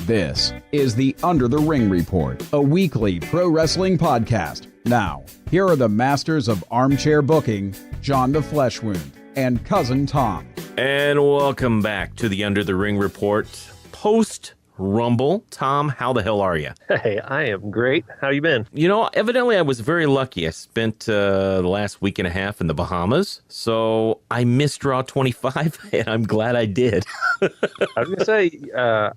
This is the Under the Ring Report, a weekly pro wrestling podcast. Now, here are the masters of armchair booking, John the Flesh Wound and Cousin Tom. And welcome back to the Under the Ring Report post Rumble. Tom, how the hell are you? Hey, I am great. How you been? You know, evidently I was very lucky. I spent the last week and a half in the Bahamas, so I missed Raw 25, and I'm glad I did. I was going to say,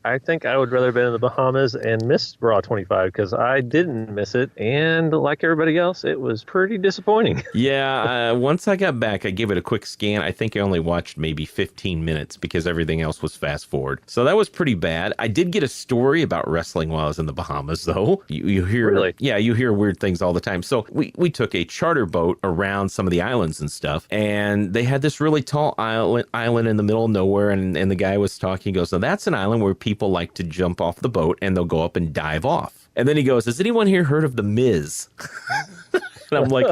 I think I would rather have been in the Bahamas and missed Raw 25 because I didn't miss it, and like everybody else, it was pretty disappointing. Yeah, once I got back, I gave it a quick scan. I think I only watched maybe 15 minutes because everything else was fast forward. So that was pretty bad. I did get a story about wrestling while I was in the Bahamas, though. You hear, really? Yeah, you hear weird things all the time. So we took a charter boat around some of the islands and stuff, and they had this really tall island in the middle of nowhere, and the guy was talking. He goes, "So that's an island where people like to jump off the boat and they'll go up and dive off." And then he goes, "Has anyone here heard of the Miz?" And I'm like,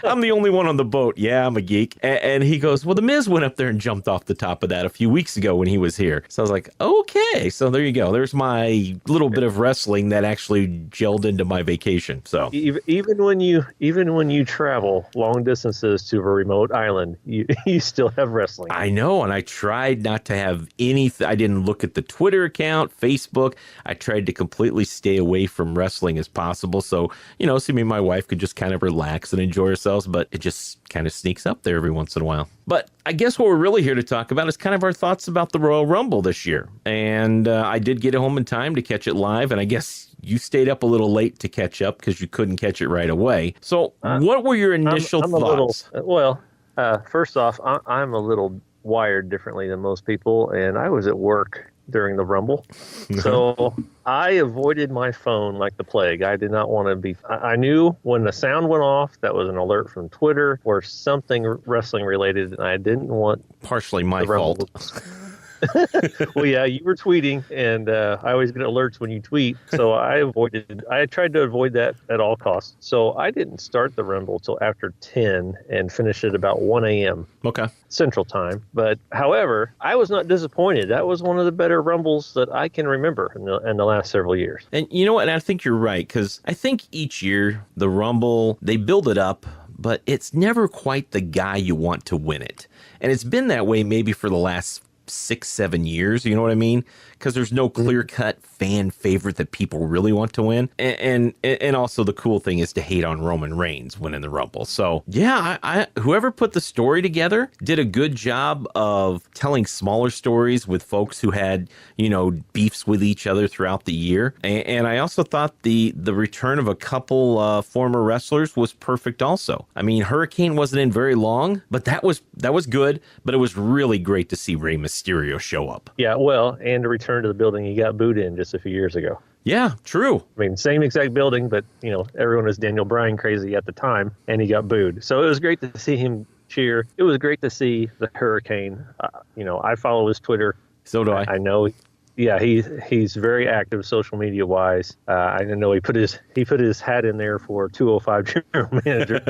I'm the only one on the boat. Yeah, I'm a geek. And he goes, "Well, the Miz went up there and jumped off the top of that a few weeks ago when he was here." So I was like, okay. So there you go. There's my little bit of wrestling that actually gelled into my vacation. So even when you travel long distances to a remote island, you still have wrestling. I know, and I tried not to have anything. I didn't look at the Twitter account, Facebook. I tried to completely stay away from wrestling as possible. So, see me and my wife could just kind of relax and enjoy ourselves, but it just kind of sneaks up there every once in a while. But I guess what we're really here to talk about is kind of our thoughts about the Royal Rumble this year. And I did get home in time to catch it live, and I guess you stayed up a little late to catch up because you couldn't catch it right away. So what were your initial thoughts? First off, I'm a little wired differently than most people, and I was at work during the Rumble. So I avoided my phone like the plague. I did not want to be... I knew when the sound went off, that was an alert from Twitter or something wrestling related, and I didn't want... Partially my fault. Well, yeah, you were tweeting, and I always get alerts when you tweet, so I tried to avoid that at all costs. So I didn't start the Rumble till after 10 and finish it about 1 a.m. Okay. Central Time. But however, I was not disappointed. That was one of the better Rumbles that I can remember in the last several years. And you know what? And I think you're right, because I think each year the Rumble, they build it up, but it's never quite the guy you want to win it. And it's been that way maybe for the last 6-7 years, you know what I mean? Because there's no clear-cut fan favorite that people really want to win. And also the cool thing is to hate on Roman Reigns winning the Rumble. So yeah, I whoever put the story together did a good job of telling smaller stories with folks who had, beefs with each other throughout the year. And I also thought the return of a couple former wrestlers was perfect also. I mean, Hurricane wasn't in very long, but that was good. But it was really great to see Rey Mysterio show up. Yeah, well, and to return to the building he got booed in just a few years ago. Yeah, true. I mean, same exact building, but, everyone was Daniel Bryan crazy at the time, and he got booed. So it was great to see him cheer. It was great to see the Hurricane. I follow his Twitter. So do I. I know. Yeah, he's very active social media wise. I know he put his hat in there for 205 general manager,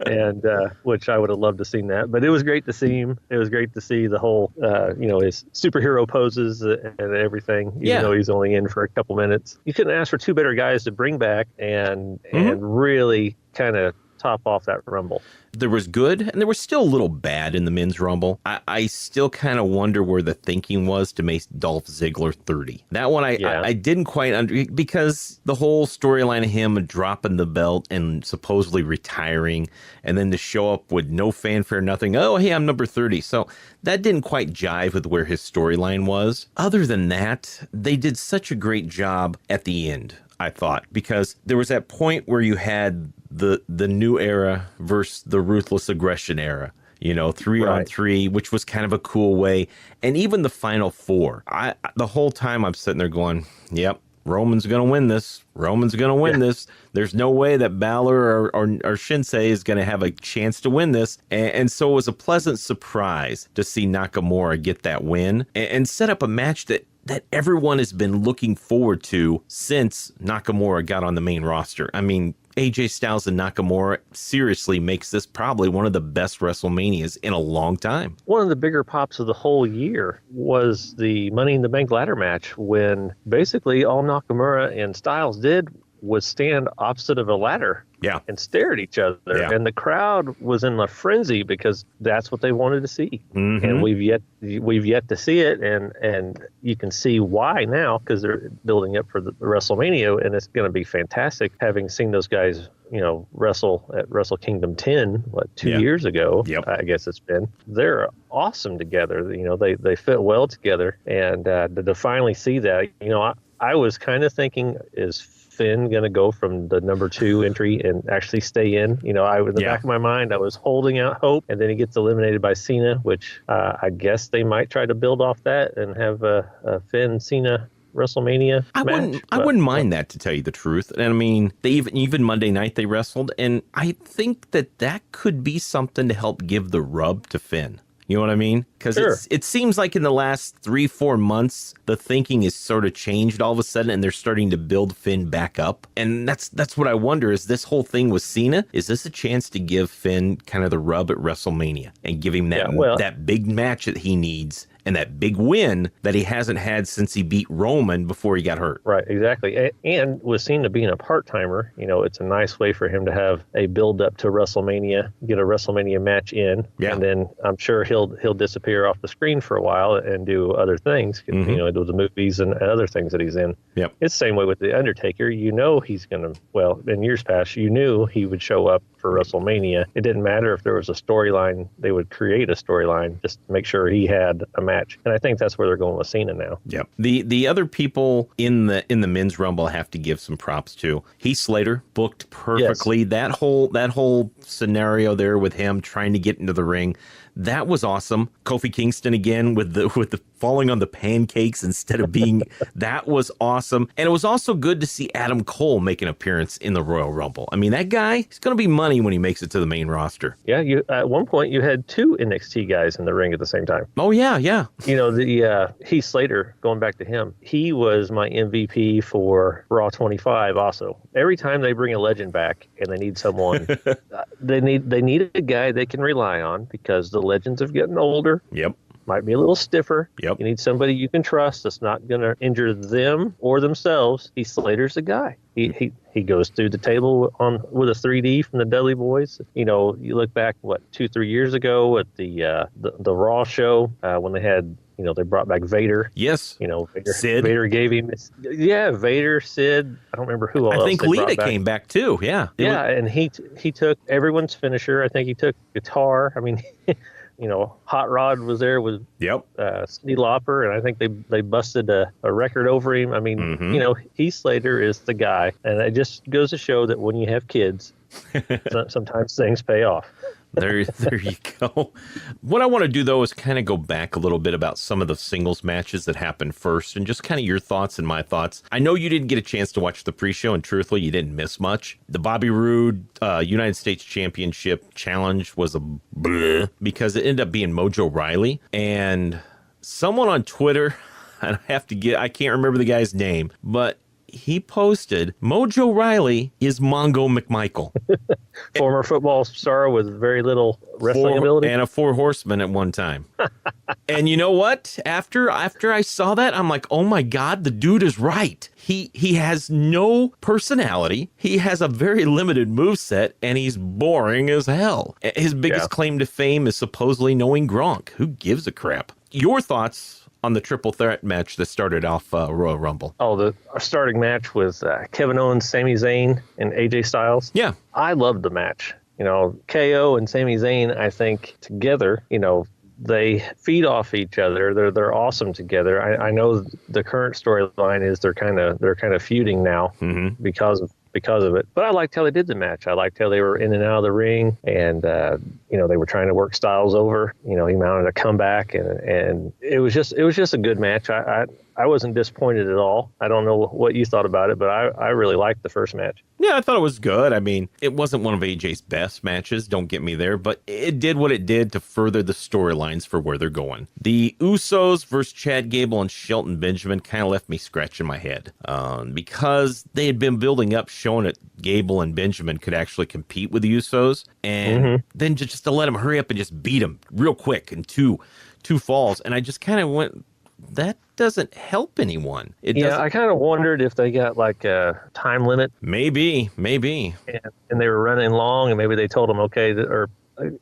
and which I would have loved to seen that. But it was great to see him. It was great to see the whole his superhero poses and everything. Even though he's only in for a couple minutes, you couldn't ask for two better guys to bring back and really kind of top off that Rumble. There was good, and there was still a little bad in the men's Rumble. I still kind of wonder where the thinking was to make Dolph Ziggler 30. That one I didn't quite because the whole storyline of him dropping the belt and supposedly retiring, and then to show up with no fanfare, nothing. Oh, hey, I'm number 30. So that didn't quite jive with where his storyline was. Other than that, they did such a great job at the end, I thought, because there was that point where you had the new era versus the ruthless aggression era, 3-on-3, which was kind of a cool way. And even the final four, the whole time I'm sitting there going, yep, Roman's going to win this. Roman's going to win this. There's no way that Balor or Shinsei is going to have a chance to win this. And so it was a pleasant surprise to see Nakamura get that win and set up a match that everyone has been looking forward to since Nakamura got on the main roster. I mean, AJ Styles and Nakamura seriously makes this probably one of the best WrestleManias in a long time. One of the bigger pops of the whole year was the Money in the Bank ladder match, when basically all Nakamura and Styles did was stand opposite of a ladder and stare at each other. Yeah. And the crowd was in a frenzy because that's what they wanted to see. Mm-hmm. And we've yet to see it. And you can see why now, because they're building up for the WrestleMania, and it's going to be fantastic having seen those guys, wrestle at Wrestle Kingdom 10, 2 years ago, I guess it's been. They're awesome together. They fit well together. And to finally see that, I was kind of thinking, is Finn going to go from the number 2 entry and actually stay in? In the back of my mind, I was holding out hope, and then he gets eliminated by Cena, which I guess they might try to build off that and have a Finn Cena WrestleMania match. I wouldn't mind that, to tell you the truth. And I mean, they even Monday night they wrestled, and I think that could be something to help give the rub to Finn. You know what I mean? Because it seems like in the last 3-4 months, the thinking is sort of changed all of a sudden, and they're starting to build Finn back up. And that's what I wonder, is this whole thing with Cena, is this a chance to give Finn kind of the rub at WrestleMania and give him that big match that he needs and that big win that he hasn't had since he beat Roman before he got hurt? Right, exactly. And with Cena being a part-timer, it's a nice way for him to have a build-up to WrestleMania, get a WrestleMania match in, and then I'm sure he'll disappear off the screen for a while and do other things, do the movies and other things that he's in. Yep. It's the same way with The Undertaker. He's going to, in years past, you knew he would show up for WrestleMania. It didn't matter if there was a storyline, they would create a storyline just to make sure he had a match. And I think that's where they're going with Cena now. Yep. The other people in the men's rumble have to give some props to. Falling Slater booked perfectly. Yes. That whole scenario there with him trying to get into the ring, that was awesome. Kofi Kingston again with the falling on the pancakes instead of being that was awesome. And it was also good to see Adam Cole make an appearance in the Royal Rumble. I mean, that guy, he's going to be money when he makes it to the main roster. Yeah, at one point you had 2 NXT guys in the ring at the same time. Oh yeah. The Heath Slater, going back to him, he was my MVP for Raw 25 also. Every time they bring a legend back and they need someone, they need a guy they can rely on, because the legends have gotten older. Yep. Might be a little stiffer. Yep. You need somebody you can trust that's not going to injure them or themselves. Heath Slater's the guy. He goes through the table with a 3D from the Dudley Boys. You look back, 2-3 years ago at the Raw show when they had, they brought back Vader. Yes. Sid. Vader gave him, Vader, Sid. I don't remember who else. I think Lita came back too. Yeah. And he took everyone's finisher. I think he took guitar. I mean, Hot Rod was there with Cyndi Lauper, and I think they busted a record over him. I mean, Heath Slater is the guy, and it just goes to show that when you have kids, sometimes things pay off. There you go. What I want to do, though, is kind of go back a little bit about some of the singles matches that happened first, and just kind of your thoughts and my thoughts. I know you didn't get a chance to watch the pre-show, and truthfully, you didn't miss much. The Bobby Roode United States Championship Challenge was a bleh, because it ended up being Mojo Riley, and someone on Twitter, I can't remember the guy's name, but he posted, Mojo Riley is Mongo McMichael. Former football star with very little wrestling ability. And a 4 horsemen at one time. And you know what? After I saw that, I'm like, oh my God, the dude is right. He has no personality. He has a very limited moveset, and he's boring as hell. His biggest claim to fame is supposedly knowing Gronk. Who gives a crap? Your thoughts on the triple threat match that started off Royal Rumble? Oh, the starting match with Kevin Owens, Sami Zayn, and AJ Styles. Yeah. I loved the match. KO and Sami Zayn, I think together, they feed off each other. They're awesome together. I know the current storyline is they're kind of feuding now because of it. But I liked how they did the match. I liked how they were in and out of the ring, and they were trying to work Styles over. He mounted a comeback, and it was just a good match. I wasn't disappointed at all. I don't know what you thought about it, but I really liked the first match. Yeah, I thought it was good. I mean, it wasn't one of AJ's best matches, don't get me there, but it did what it did to further the storylines for where they're going. The Usos versus Chad Gable and Shelton Benjamin kind of left me scratching my head because they had been building up, showing that Gable and Benjamin could actually compete with the Usos, and then just to let them hurry up and just beat them real quick in two falls. And I just kind of went, that doesn't help anyone. I kind of wondered if they got like a time limit. Maybe. And they were running long, and maybe they told them, okay, or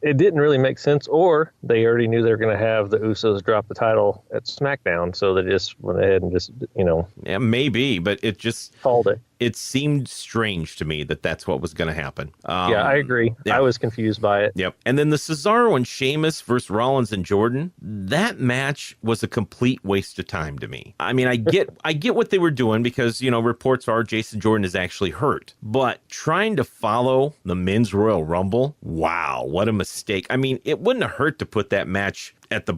it didn't really make sense, or they already knew they were going to have the Usos drop the title at SmackDown, so they just went ahead and just, Yeah, maybe, but it just called it. It seemed strange to me that that's what was going to happen. Yeah, I agree. Yeah. I was confused by it. Yep. And then the Cesaro and Sheamus versus Rollins and Jordan, that match was a complete waste of time to me. I mean, I get what they were doing because, reports are Jason Jordan is actually hurt. But trying to follow the Men's Royal Rumble, wow, what a mistake. I mean, it wouldn't have hurt to put that match at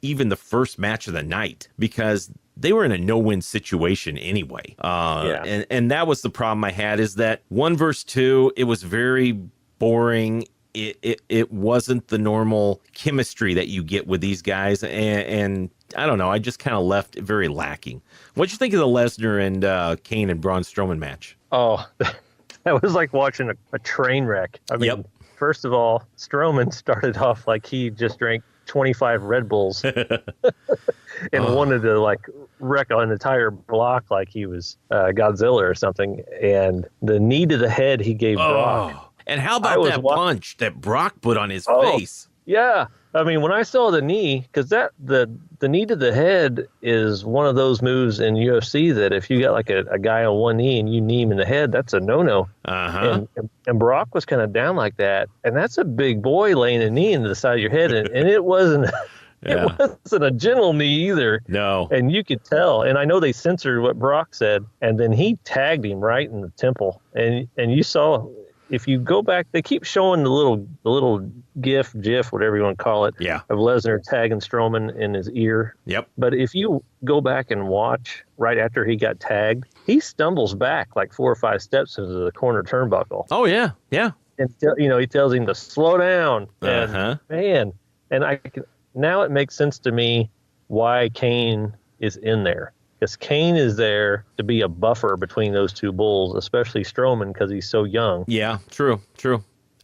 even the first match of the night, because they were in a no-win situation anyway. And that was the problem I had, is that 1 versus 2, it was very boring. It wasn't the normal chemistry that you get with these guys. And I don't know, I just kind of left it very lacking. What'd you think of the Lesnar and Kane and Braun Strowman match? Oh, that was like watching a train wreck. I mean, First of all, Strowman started off like he just drank 25 Red Bulls and wanted to wreck an entire block like he was Godzilla or something. And the knee to the head he gave Brock. And how about that punch that Brock put on his face? Yeah. I mean, when I saw the knee, because the knee to the head is one of those moves in UFC that if you got like a guy on one knee and you knee him in the head, that's a no-no. And Brock was kind of down like that. And that's a big boy laying a knee into the side of your head. And it wasn't... Yeah. It wasn't a gentle knee either. No. And you could tell. And I know they censored what Brock said. And then he tagged him right in the temple. And you saw, if you go back, they keep showing the little GIF, whatever you want to call it, of Lesnar tagging Strowman in his ear. Yep. But if you go back and watch right after he got tagged, he stumbles back like 4 or 5 steps into the corner turnbuckle. Oh, yeah. Yeah. And, he tells him to slow down. And, man, and now it makes sense to me why Kane is in there. Because Kane is there to be a buffer between those two bulls, especially Strowman, because he's so young. Yeah, true.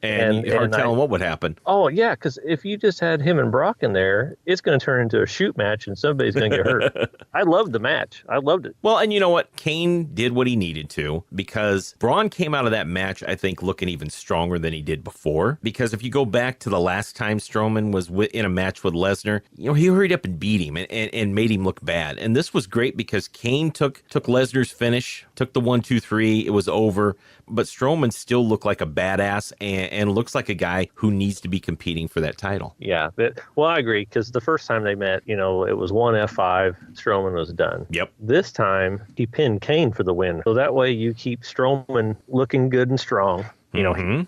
And hard telling what would happen. Oh, yeah, because if you just had him and Brock in there, it's going to turn into a shoot match and somebody's going to get hurt. I loved the match. I loved it. Well, and you know what? Kane did what he needed to, because Braun came out of that match, I think, looking even stronger than he did before. Because if you go back to the last time Strowman was in a match with Lesnar, he hurried up and beat him and made him look bad. And this was great because Kane took Lesnar's finish, took the 1, 2, 3. It was over. But Strowman still looked like a badass and looks like a guy who needs to be competing for that title. Yeah. Well, I agree, because the first time they met, it was 1 F5. Strowman was done. Yep. This time, he pinned Kane for the win. So that way you keep Strowman looking good and strong. And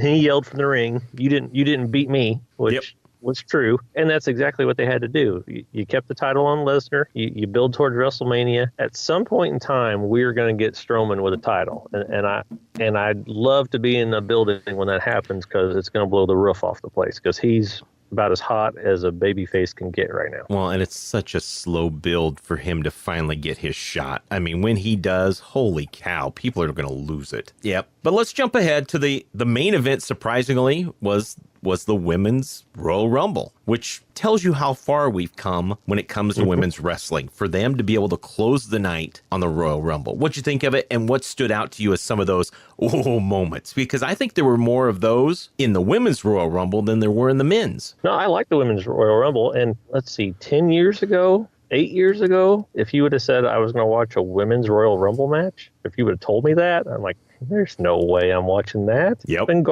he yelled from the ring, you didn't beat me, which was true. And that's exactly what they had to do. You kept the title on Lesnar. You build towards WrestleMania. At some point in time, we're going to get Strowman with a title. And I'd love to be in the building when that happens, because it's going to blow the roof off the place, because he's about as hot as a babyface can get right now. Well, and it's such a slow build for him to finally get his shot. I mean, when he does, holy cow, people are going to lose it. Yep. But let's jump ahead to the main event, surprisingly, was the Women's Royal Rumble, which tells you how far we've come when it comes to women's wrestling, for them to be able to close the night on the Royal Rumble. What'd you think of it, and what stood out to you as some of those moments? Because I think there were more of those in the Women's Royal Rumble than there were in the men's. No, I like the Women's Royal Rumble, and let's see, 10 years ago, 8 years ago, if you would have said I was going to watch a Women's Royal Rumble match, if you would have told me that, I'm like, there's no way I'm watching that. Yep. And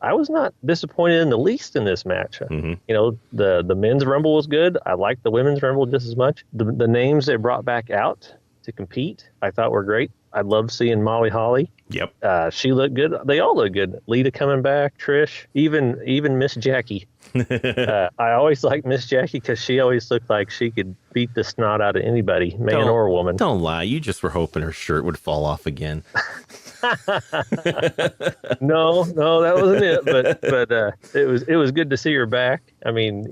I was not disappointed in the least in this match. Mm-hmm. The men's Rumble was good. I liked the women's Rumble just as much. The names they brought back out to compete, I thought were great. I loved seeing Molly Holly. Yep. She looked good. They all look good. Lita coming back, Trish, even Miss Jackie. I always liked Miss Jackie because she always looked like she could beat the snot out of anybody, man or woman. Don't lie. You just were hoping her shirt would fall off again. No, that wasn't it. But it was good to see her back. I mean,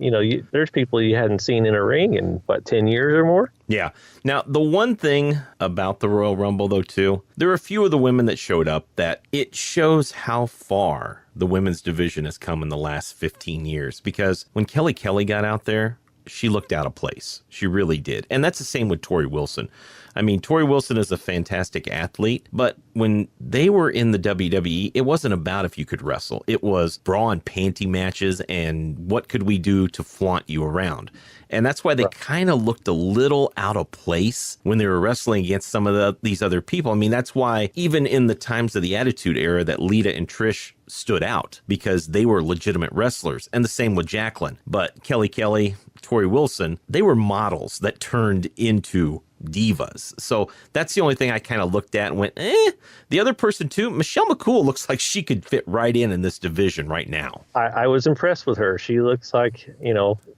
there's people you hadn't seen in a ring in 10 years or more. Yeah. Now, the one thing about the Royal Rumble, though, too, there are a few of the women that showed up that it shows how far the women's division has come in the last 15 years. Because when Kelly got out there, she looked out of place. She really did. And that's the same with Tori Wilson. I mean, Tori Wilson is a fantastic athlete, but when they were in the WWE, it wasn't about if you could wrestle. It was bra and panty matches and what could we do to flaunt you around. And that's why they kind of looked a little out of place when they were wrestling against some of these other people. I mean, that's why even in the times of the Attitude Era that Lita and Trish stood out because they were legitimate wrestlers. And the same with Jacqueline. But Kelly, Tori Wilson, they were models that turned into divas. So that's the only thing I kind of looked at and went, The other person too, Michelle McCool looks like she could fit right in this division right now. I was impressed with her. She looks like,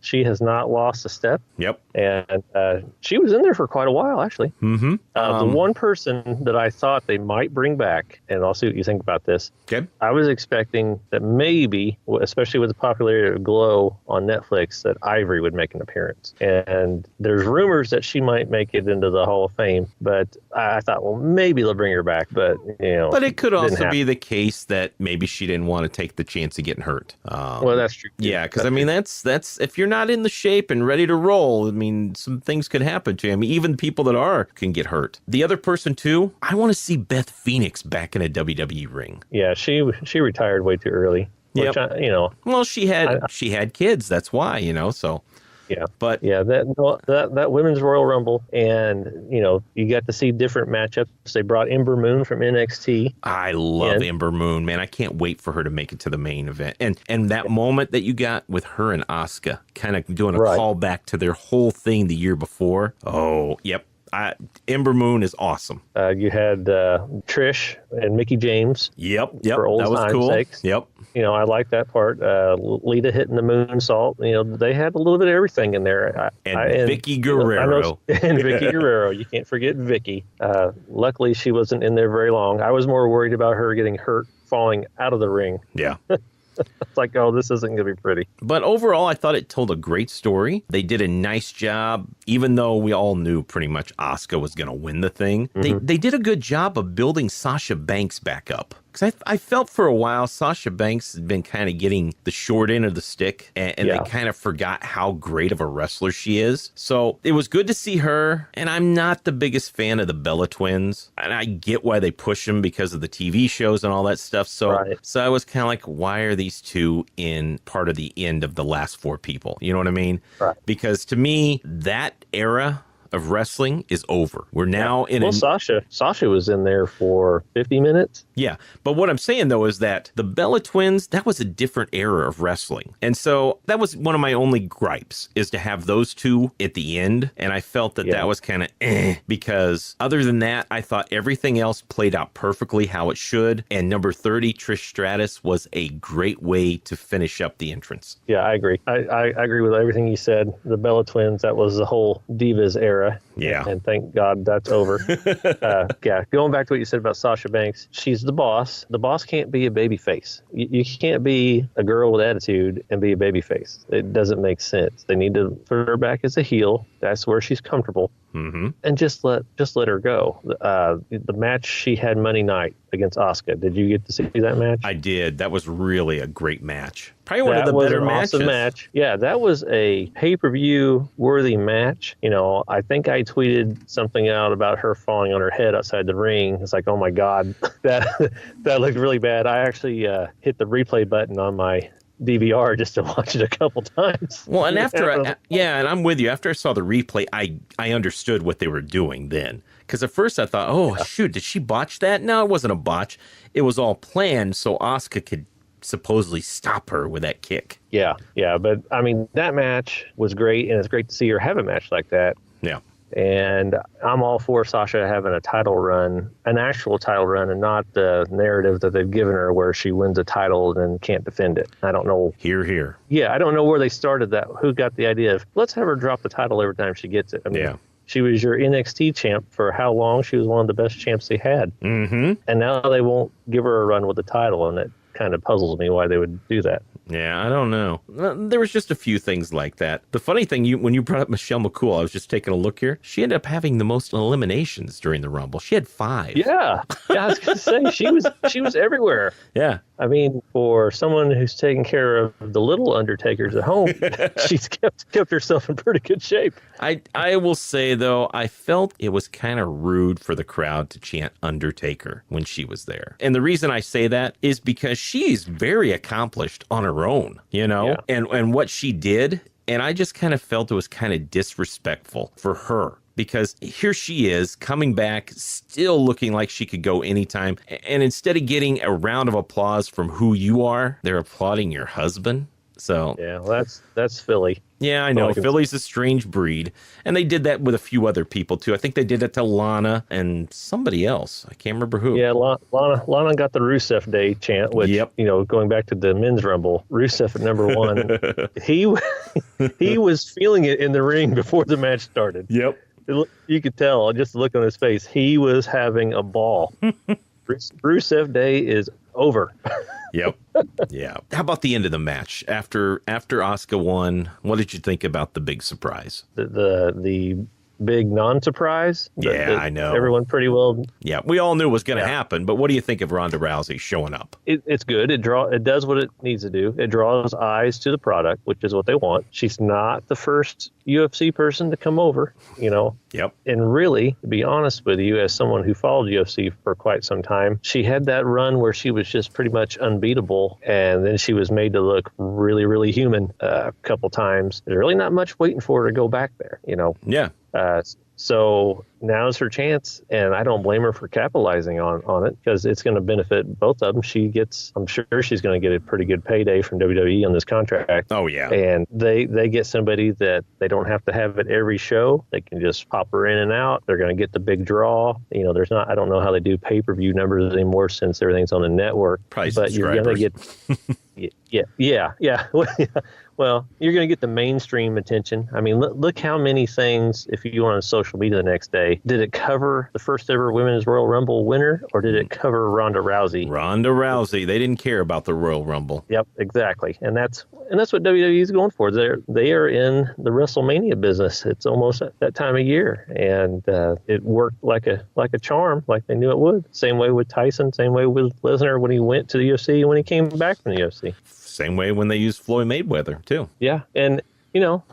she has not lost a step. Yep. And she was in there for quite a while, actually. Mm-hmm. The one person that I thought they might bring back, and I'll see what you think about this. Okay. I was expecting that maybe, especially with the popularity of Glow on Netflix, that Ivory would make an appearance. And there's rumors that she might make it into the Hall of Fame, but I thought, well, maybe they'll bring her back. But, But it could also be the case that maybe she didn't want to take the chance of getting hurt. Well, that's true. Yeah, because, I mean, that's if you're not in the shape and ready to roll, I mean, some things could happen to you. I mean, even people that are can get hurt. The other person, too, I want to see Beth Phoenix back in a WWE ring. Yeah, she retired way too early. Yeah. Well, she had kids. That's why, so. Yeah, but that women's Royal Rumble, and you got to see different matchups. They brought Ember Moon from NXT. I love Ember Moon, man. I can't wait for her to make it to the main event. And that moment that you got with her and Asuka, kind of doing a callback to their whole thing the year before. Oh, yep. Ember Moon is awesome. You had Trish and Mickie James. Yep. For old that was time's cool. sakes. Yep. I like that part. Lita hitting the moonsault. They had a little bit of everything in there. And Vicky Guerrero. And Vicky Guerrero. You can't forget Vicky. Luckily, she wasn't in there very long. I was more worried about her getting hurt falling out of the ring. Yeah. It's like, oh, this isn't going to be pretty. But overall, I thought it told a great story. They did a nice job, even though we all knew pretty much Asuka was going to win the thing. Mm-hmm. They did a good job of building Sasha Banks back up. Because I felt for a while Sasha Banks had been kind of getting the short end of the stick, and they kind of forgot how great of a wrestler she is. So it was good to see her, and I'm not the biggest fan of the Bella Twins. And I get why they push them because of the TV shows and all that stuff. So I was kind of like, why are these two in part of the end of the last four people? You know what I mean? Right. Because to me, that era of wrestling is over. We're now in Sasha was in there for 50 minutes. Yeah. But what I'm saying, though, is that the Bella Twins, that was a different era of wrestling. And so that was one of my only gripes, is to have those two at the end. And I felt that was kind of because other than that, I thought everything else played out perfectly how it should. And number 30, Trish Stratus, was a great way to finish up the entrance. Yeah, I agree. I agree with everything you said. The Bella Twins, that was the whole Divas era. Yeah. And thank God that's over. Going back to what you said about Sasha Banks, she's the boss. The boss can't be a baby face. You can't be a girl with attitude and be a baby face. It doesn't make sense. They need to put her back as a heel. That's where she's comfortable. Mm-hmm. And just let her go. The match she had Monday night against Asuka. Did you get to see that match? I did. That was really a great match. Probably one of the better matches. Awesome match. Yeah, that was a pay-per-view worthy match. I think I tweeted something out about her falling on her head outside the ring. It's like, oh my God, that looked really bad. I actually hit the replay button on my DVR just to watch it a couple times. Well, and and I'm with you. After I saw the replay, I understood what they were doing then. Because at first I thought, oh, shoot, did she botch that? No, it wasn't a botch. It was all planned so Asuka could supposedly stop her with that kick. Yeah. But, I mean, that match was great, and it's great to see her have a match like that. Yeah. And I'm all for Sasha having a title run, an actual title run, and not the narrative that they've given her where she wins a title and can't defend it. I don't know. Here. Yeah, I don't know where they started that. Who got the idea of, let's have her drop the title every time she gets it. I mean, she was your NXT champ for how long? She was one of the best champs they had. Mm-hmm. And now they won't give her a run with the title, and it kind of puzzles me why they would do that. Yeah, I don't know. There was just a few things like that. The funny thing, when you brought up Michelle McCool, I was just taking a look here. She ended up having the most eliminations during the Rumble. She had 5. Yeah, I was going to say she was everywhere. Yeah. I mean, for someone who's taking care of the little Undertakers at home, she's kept herself in pretty good shape. I will say, though, I felt it was kind of rude for the crowd to chant Undertaker when she was there. And the reason I say that is because she's very accomplished on her own, you know, and what she did. And I just kind of felt it was kind of disrespectful for her. Because here she is coming back, still looking like she could go anytime. And instead of getting a round of applause from who you are, they're applauding your husband. So yeah, well, that's Philly. Yeah, I know. Philly's a strange breed. And they did that with a few other people, too. I think they did it to Lana and somebody else. I can't remember who. Yeah, Lana got the Rusev Day chant, which, you know, going back to the men's Rumble, Rusev at number 1, he was feeling it in the ring before the match started. Yep. You could tell, just look on his face, he was having a ball. Rusev Day is over. Yep. Yeah. How about the end of the match? After Asuka won, what did you think about the big surprise? The big non-surprise? Yeah, I know. Everyone pretty well... Yeah, we all knew it was going to happen, but what do you think of Ronda Rousey showing up? It's good. It does what it needs to do. It draws eyes to the product, which is what they want. She's not the first UFC person to come over, you know. Yep. And really, to be honest with you, as someone who followed UFC for quite some time, she had that run where she was just pretty much unbeatable, and then she was made to look really, really human a couple times. There's really not much waiting for her to go back there, you know. Yeah. So now's her chance, and I don't blame her for capitalizing on it because it's going to benefit both of them. I'm sure she's going to get a pretty good payday from WWE on this contract. Oh, yeah. And they get somebody that they don't have to have at every show. They can just pop her in and out. They're going to get the big draw. You know, I don't know how they do pay-per-view numbers anymore since everything's on the network. Price but you're going to get... Yeah. Well, you're going to get the mainstream attention. I mean, look how many things, if you went on social media the next day, did it cover the first ever Women's Royal Rumble winner, or did it cover Ronda Rousey? Ronda Rousey. They didn't care about the Royal Rumble. Yep, exactly. And that's what WWE is going for. They are in the WrestleMania business. It's almost at that time of year, and it worked like a charm, like they knew it would. Same way with Tyson. Same way with Lesnar when he went to the UFC and when he came back from the UFC. Same way when they used Floyd Mayweather, too. Yeah. And, you know,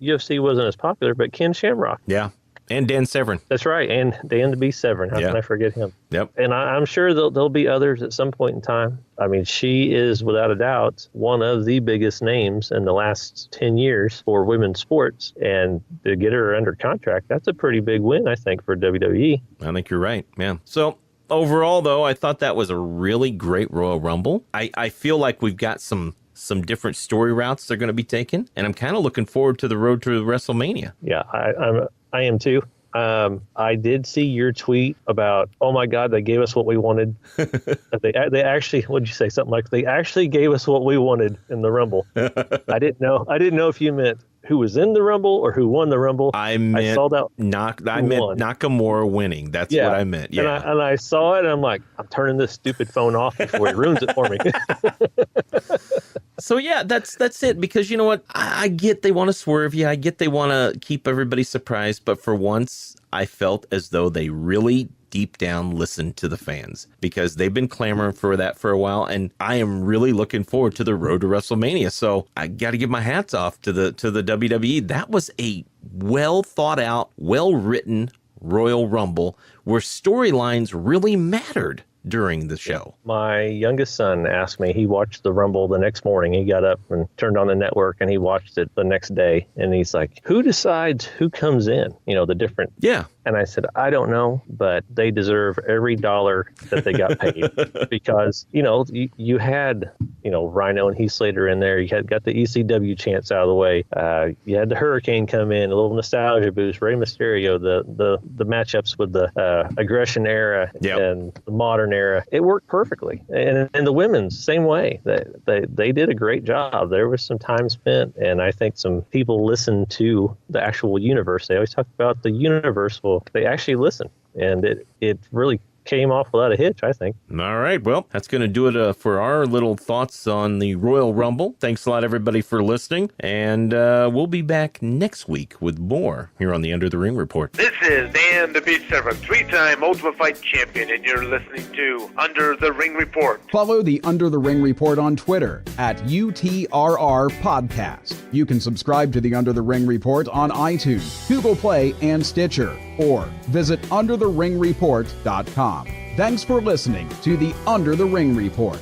UFC wasn't as popular, but Ken Shamrock. Yeah. And Dan Severn. That's right. And Dan DeBee Severn. How can I forget him? Yep. And I'm sure there'll be others at some point in time. I mean, she is, without a doubt, one of the biggest names in the last 10 years for women's sports. And to get her under contract, that's a pretty big win, I think, for WWE. I think you're right. Yeah. So overall, though, I thought that was a really great Royal Rumble. I feel like we've got some different story routes they're going to be taking, and I'm kind of looking forward to the road to WrestleMania. Yeah, I am too. I did see your tweet about, oh my God, they gave us what we wanted. They actually, what'd you say? Something like they actually gave us what we wanted in the Rumble. I didn't know if you meant who was in the Rumble or who won the Rumble. I meant Nakamura winning. That's what I meant. Yeah. And I saw it and I'm like, I'm turning this stupid phone off before he ruins it for me. So yeah, that's it. Because you know what? I get they want to swerve you. I get they want to keep everybody surprised. But for once, I felt as though they really deep down listened to the fans, because they've been clamoring for that for a while, and I am really looking forward to the road to WrestleMania. So I got to give my hats off to the WWE. That was a well thought out, well written Royal Rumble where storylines really mattered. during the show? My youngest son asked me, he watched the Rumble the next morning. He got up and turned on the network and he watched it the next day. And he's like, who decides who comes in? You know, the different. Yeah. And I said, I don't know, but they deserve every dollar that they got paid because, you know, you had, you know, Rhino and Heath Slater in there. You had got the ECW chants out of the way. You had the Hurricane come in, a little nostalgia boost, Rey Mysterio, the matchups with the aggression era and the modern era. It worked perfectly. And the women's, same way. They did a great job. There was some time spent, and I think some people listened to the actual universe. They always talk about the universe. Well, they actually listened, and it really came off without a hitch, I think. All right. Well, that's going to do it for our little thoughts on the Royal Rumble. Thanks a lot, everybody, for listening. And we'll be back next week with more here on the Under the Ring Report. This is Dan the Beast Servant, 3-time Ultimate Fight champion, and you're listening to Under the Ring Report. Follow the Under the Ring Report on Twitter at UTRR Podcast. You can subscribe to the Under the Ring Report on iTunes, Google Play, and Stitcher, or visit undertheringreport.com. Thanks for listening to the Under the Ring Report.